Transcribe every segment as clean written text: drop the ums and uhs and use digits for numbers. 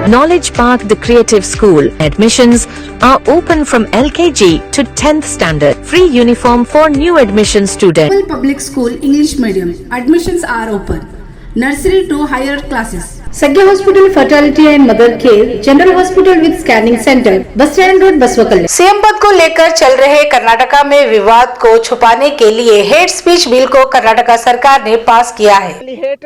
Knowledge Park, the Creative School. Admissions are open from LKG to 10th standard. Free uniform for new admission students. Public School English Medium. Admissions are open. Nursery to higher classes. Sagya Hospital Fertility and Mother Care, General Hospital with Scanning Center, bus stand road Basavakalyan. CM पद को लेकर चल रहे कर्नाटका में विवाद को छुपाने के लिए हेट स्पीच बिल को कर्नाटका सरकार ने पास किया है। हेट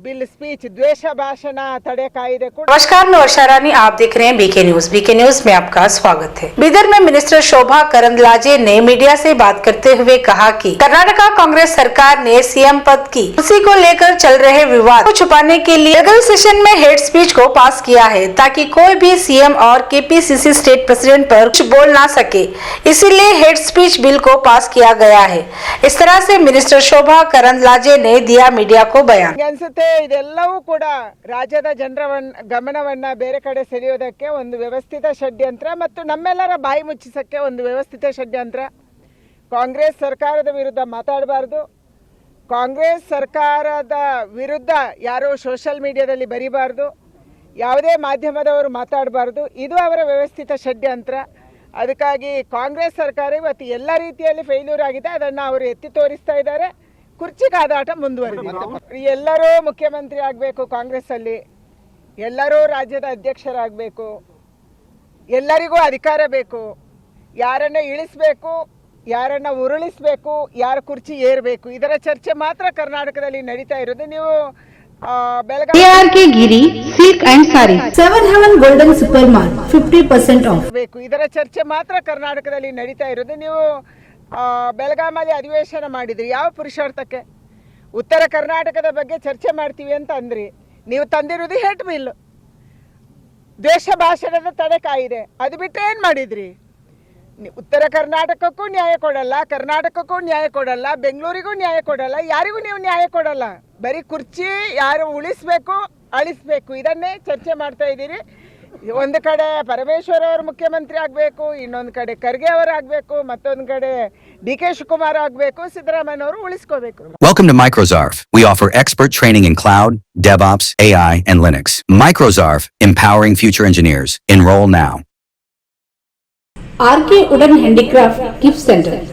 बिल स्पीच द्वेष भाषण तड़े कायदे। नमस्कार, मैं वर्षा रानी, आप देख रहे हैं बीके न्यूज। बीके न्यूज में आपका स्वागत है। बीदर में मिनिस्टर शोभा करंदलाजे ने मीडिया से बात करते हुए कहा कि कर्नाटका कांग्रेस सरकार ने सीएम पद की कुर्सी को लेकर चल रहे विवाद को छुपाने के लिए लेगल सेशन में हेट स्पीच को पास किया है, ताकि कोई भी सीएम और केपीसीसी स्टेट प्रेसिडेंट पर कुछ बोल ना सके। इसीलिए हेट स्पीच बिल को पास किया गया है। इस तरह से मिनिस्टर शोभा करंदलाजे ने दिया मीडिया को बयान। ಅನ್ಸುತ್ತೆ ಇದೆಲ್ಲವೂ ಕೂಡ ರಾಜ್ಯದ ಜನರ ಗಮನವನ್ನ ಬೇರೆ ಕಡೆ ಸೆಳೆಯೋದಕ್ಕೆ ಒಂದು ವ್ಯವಸ್ಥಿತ ಷಡ್ಯಂತ್ರ ಮತ್ತು ನಮ್ಮೆಲ್ಲರ ಬಾಯಿ ಮುಚ್ಚಿಸಕ್ಕೆ ಒಂದು ವ್ಯವಸ್ಥಿತ ಷಡ್ಯಂತ್ರ। ಕಾಂಗ್ರೆಸ್ ಸರ್ಕಾರದ ವಿರುದ್ಧ ಮಾತಾಡಬಾರದು, ಕಾಂಗ್ರೆಸ್ ಸರ್ಕಾರದ ವಿರುದ್ಧ ಯಾರೋ ಸೋಷಿಯಲ್ ಮೀಡಿಯಾದಲ್ಲಿ ಬರಿಬಾರದು, ಯಾವುದೇ ಮಾಧ್ಯಮದವರು ಮಾತಾಡಬಾರದು, ಇದು ಅವರ ವ್ಯವಸ್ಥಿತ ಷಡ್ಯಂತ್ರ। ಅದಕ್ಕಾಗಿ ಕಾಂಗ್ರೆಸ್ ಸರ್ಕಾರ ಇವತ್ತು ಎಲ್ಲ ರೀತಿಯಲ್ಲಿ ಫೇಲ್ಯೂರ್ ಆಗಿದೆ, ಅದನ್ನು ಅವರು ಎತ್ತಿ ತೋರಿಸ್ತಾ ಇದ್ದಾರೆ। ಕುರ್ಚಿ ಕಾದಾಟ ಮುಂದುವರೆದಿದೆ। ಎಲ್ಲರೂ ಮುಖ್ಯಮಂತ್ರಿ ಆಗಬೇಕು, ಕಾಂಗ್ರೆಸ್ ಅಲ್ಲಿ ಎಲ್ಲರೂ ರಾಜ್ಯದ ಅಧ್ಯಕ್ಷರಾಗಬೇಕು, ಎಲ್ಲರಿಗೂ ಅಧಿಕಾರ ಬೇಕು, ಯಾರನ್ನ ಇಳಿಸಬೇಕು, ಯಾರನ್ನ ಉರುಳಿಸಬೇಕು, ಯಾರ ಕುರ್ಚಿ ಏರಬೇಕು, ಇದರ ಚರ್ಚೆ ಮಾತ್ರ ಕರ್ನಾಟಕದಲ್ಲಿ ನಡೀತಾ ಇರೋದು। ನೀವು Belagavi ARK Giri silk and sari 7 heaven golden super mall 50% off ಬೇಕು, ಇದರ ಚರ್ಚೆ ಮಾತ್ರ ಕರ್ನಾಟಕದಲ್ಲಿ ನಡೀತಾ ಇರೋದು। ನೀವು ಬೆಳಗಾಮಲ್ಲಿ ಅಧಿವೇಶನ ಮಾಡಿದ್ರಿ, ಯಾವ ಪುರುಷಾರ್ಥಕ್ಕೆ? ಉತ್ತರ ಕರ್ನಾಟಕದ ಬಗ್ಗೆ ಚರ್ಚೆ ಮಾಡ್ತೀವಿ ಅಂತ ಅಂದ್ರಿ, ನೀವು ತಂದಿರೋದು ಹೇಟ್ ಬಿಲ್, ದ್ವೇಷ ಭಾಷಣದ ತಡೆ ಕಾಯಿದೆ, ಅದು ಬಿಟ್ಟು ಏನು ಮಾಡಿದ್ರಿ? ಉತ್ತರ ಕರ್ನಾಟಕಕ್ಕೂ ನ್ಯಾಯ ಕೊಡಲ್ಲ, ಕರ್ನಾಟಕಕ್ಕೂ ನ್ಯಾಯ ಕೊಡಲ್ಲ, ಬೆಂಗಳೂರಿಗೂ ನ್ಯಾಯ ಕೊಡಲ್ಲ, ಯಾರಿಗೂ ನೀವು ನ್ಯಾಯ ಕೊಡಲ್ಲ, ಬರೀ ಕುರ್ಚಿ ಯಾರು ಉಳಿಸ್ಬೇಕು ಅಳಿಸ್ಬೇಕು ಇದನ್ನೇ ಚರ್ಚೆ ಮಾಡ್ತಾ ಇದ್ದೀರಿ। ಒಂದು ಕಡೆ ಪರಮೇಶ್ವರ್ ಅವರು ಮುಖ್ಯಮಂತ್ರಿ ಆಗಬೇಕು, ಇನ್ನೊಂದು ಕಡೆ ಖರ್ಗೆ ಅವರು ಆಗಬೇಕು, ಮತ್ತೊಂದು ಕಡೆ DK ಶಿವಕುಮಾರ್ ಆಗಬೇಕು, ಸಿದ್ದರಾಮಯ್ಯ ಅವರು ಉಳಿಸ್ಕೋಬೇಕು। Welcome to Microzarf. We offer expert training in cloud, DevOps, AI, and Linux. Microzarf, empowering future engineers. Enroll now. RK Wooden Handicraft Gift Center.